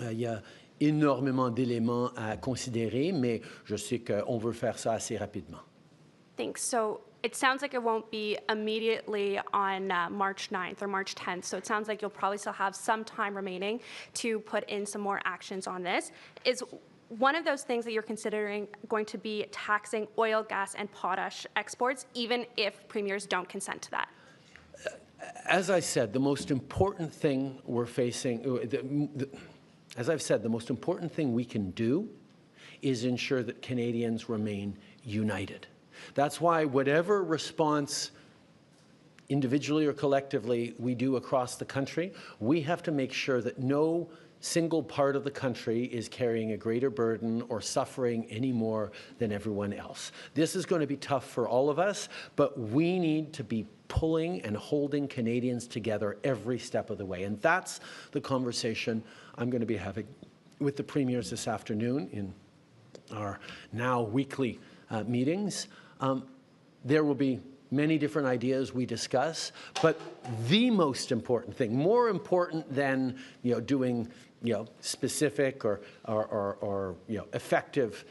Il y a énormément d'éléments à considérer, mais je sais qu'on veut faire ça assez rapidement.
Thanks. So it sounds like it won't be immediately on March 9th or March 10th. So it sounds like you'll probably still have some time remaining to put in some more actions on this. Is one of those things that you're considering going to be taxing oil, gas, and potash exports, even if premiers don't consent to that?
As I said, the most important thing we're facing, as I've said, the most important thing we can do is ensure that Canadians remain united. That's why whatever response, individually or collectively, we do across the country, we have to make sure that no single part of the country is carrying a greater burden or suffering any more than everyone else. This is going to be tough for all of us, but we need to be pulling and holding Canadians together every step of the way. And that's the conversation I'm going to be having with the premiers this afternoon in our now weekly meetings. There will be many different ideas we discuss, but the most important thing, more important than doing specific or effective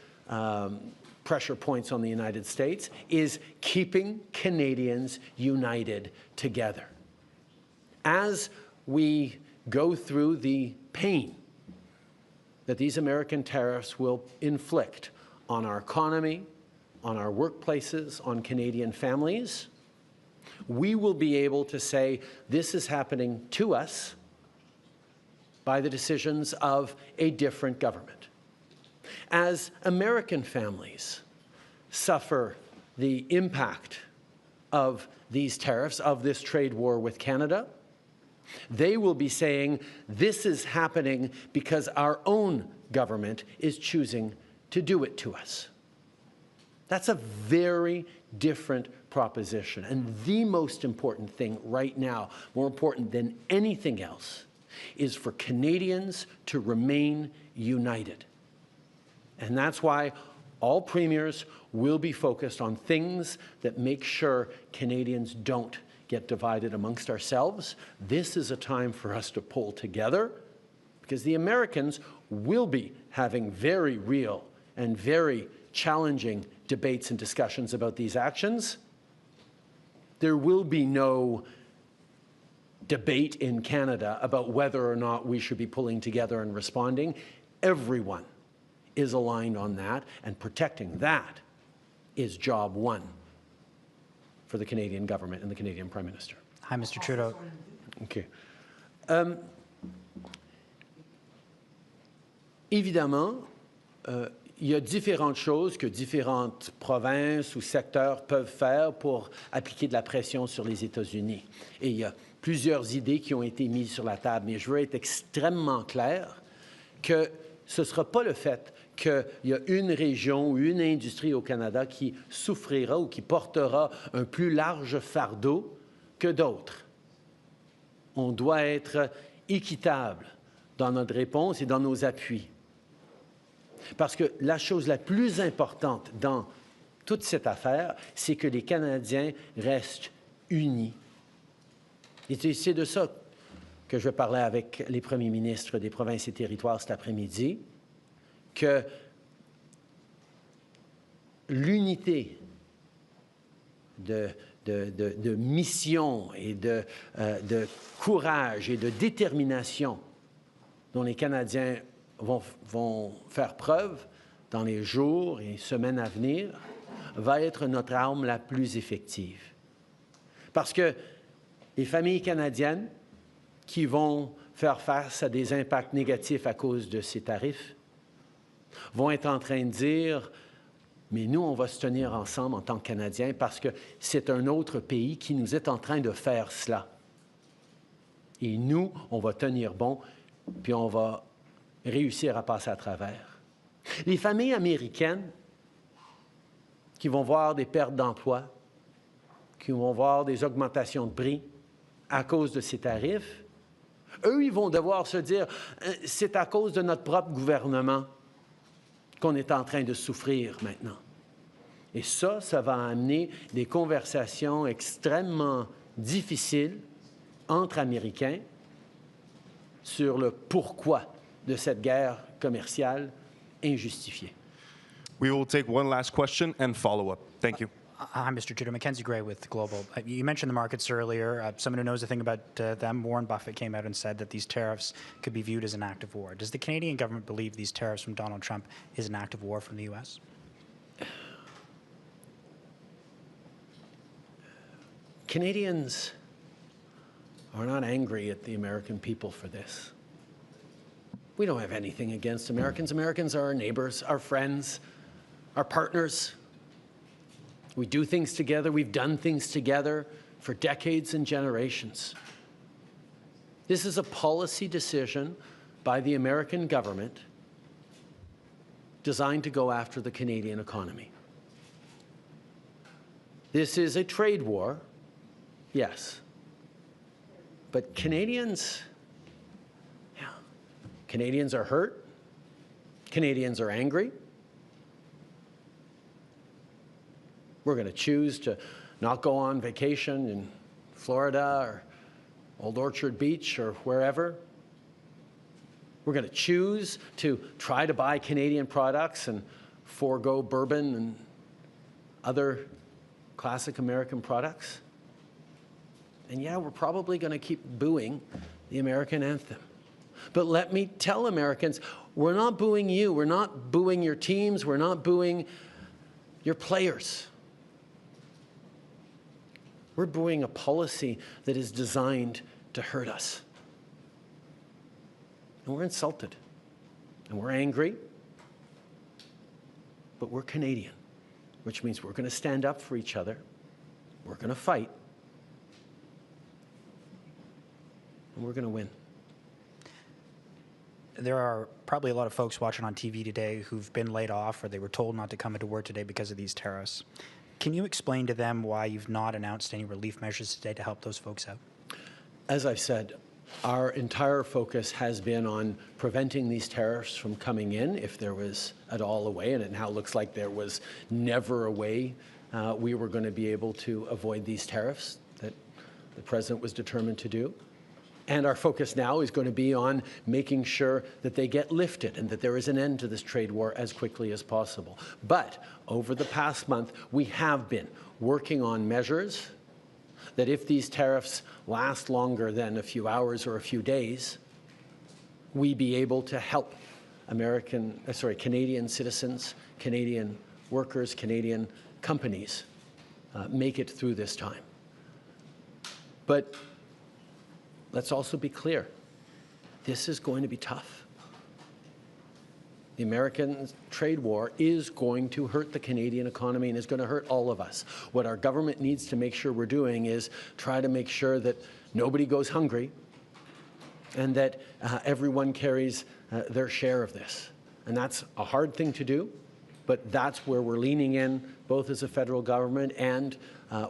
pressure points on the United States, is keeping Canadians united together. As we go through the pain that these American tariffs will inflict on our economy, on our workplaces, on Canadian families, we will be able to say this is happening to us by the decisions of a different government. As American families suffer the impact of these tariffs, of this trade war with Canada, they will be saying this is happening because our own government is choosing to do it to us. That's a very different proposition. And the most important thing right now, more important than anything else, is for Canadians to remain united. And that's why all premiers will be focused on things that make sure Canadians don't get divided amongst ourselves. This is a time for us to pull together because the Americans will be having very real and very challenging debates and discussions about these actions. There will be no debate in Canada about whether or not we should be pulling together and responding. Everyone is aligned on that, and protecting that is job one for the Canadian government and the Canadian Prime Minister.
Hi, Mr. Trudeau.
OK. Évidemment, il y a différentes choses que différentes provinces ou secteurs peuvent faire pour appliquer de la pression sur les États-Unis. Et il y a plusieurs idées qui ont été mises sur la table, mais je veux être extrêmement clair que ce ne sera pas le fait qu'il y a une région ou une industrie au Canada qui souffrira ou qui portera un plus large fardeau que d'autres. On doit être équitable dans notre réponse et dans nos appuis. Parce que la chose la plus importante dans toute cette affaire, c'est que les Canadiens restent unis. Et c'est de ça que je vais parler avec les premiers ministres des provinces et territoires cet après-midi, que l'unité de mission et de courage et de détermination dont les Canadiens vont faire preuve dans les jours et semaines à venir va être notre arme la plus effective. Parce que les familles canadiennes qui vont faire face à des impacts négatifs à cause de ces tarifs vont être en train de dire « Mais nous, on va se tenir ensemble en tant que Canadiens parce que c'est un autre pays qui nous est en train de faire cela. Et nous, on va tenir bon, puis on va réussir à passer à travers. » Les familles américaines qui vont voir des pertes d'emplois, qui vont voir des augmentations de prix à cause de ces tarifs, eux, ils vont devoir se dire « C'est à cause de notre propre gouvernement qu'on est en train de souffrir maintenant. » Et ça va amener des conversations extrêmement difficiles entre Américains sur le pourquoi de cette guerre commerciale injustifiée.
We will take one last question and follow up. Thank you.
Hi, Mr. Trudeau. Mackenzie Gray with Global. You mentioned the markets earlier. Someone who knows a thing about them, Warren Buffett, came out and said that these tariffs could be viewed as an act of war. Does the Canadian government believe these tariffs from Donald Trump is an act of war from the U.S.?
Canadians are not angry at the American people for this. We don't have anything against Americans. Americans are our neighbors, our friends, our partners. We do things together. We've done things together for decades and generations. This is a policy decision by the American government designed to go after the Canadian economy. This is a trade war, yes. But Canadians are hurt. Canadians are angry. We're going to choose to not go on vacation in Florida or Old Orchard Beach or wherever. We're going to choose to try to buy Canadian products and forego bourbon and other classic American products. And yeah, we're probably going to keep booing the American anthem. But let me tell Americans, we're not booing you. We're not booing your teams. We're not booing your players. We're booing a policy that is designed to hurt us. And we're insulted. And we're angry. But we're Canadian, which means we're going to stand up for each other. We're going to fight. And we're going to win.
There are probably a lot of folks watching on TV today who've been laid off or they were told not to come into work today because of these tariffs. Can you explain to them why you've not announced any relief measures today to help those folks out?
As I've said, our entire focus has been on preventing these tariffs from coming in, if there was at all a way, and it now looks like there was never a way we were going to be able to avoid these tariffs that the President was determined to do. And our focus now is going to be on making sure that they get lifted and that there is an end to this trade war as quickly as possible. But over the past month, we have been working on measures that if these tariffs last longer than a few hours or a few days, we be able to help Canadian citizens, Canadian workers, Canadian companies make it through this time. But let's also be clear, this is going to be tough. The American trade war is going to hurt the Canadian economy and is going to hurt all of us. What our government needs to make sure we're doing is try to make sure that nobody goes hungry and that everyone carries their share of this. And that's a hard thing to do, but that's where we're leaning in, both as a federal government and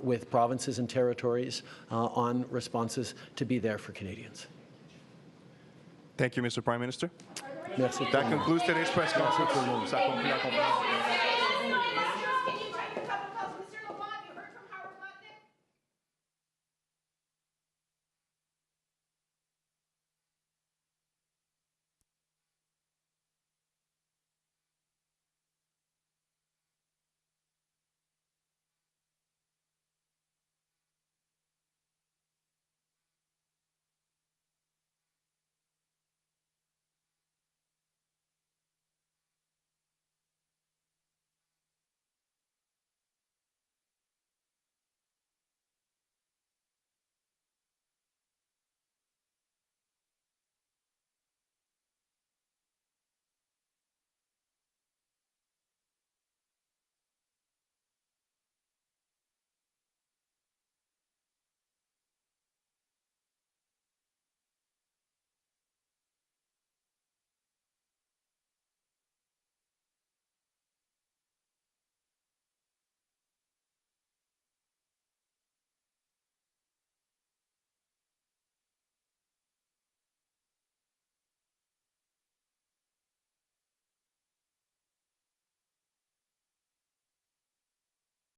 with provinces and territories on responses to be there for Canadians.
Thank you, Mr. Prime Minister.
Merci.
That concludes today's press conference. Ça conclut la conférence.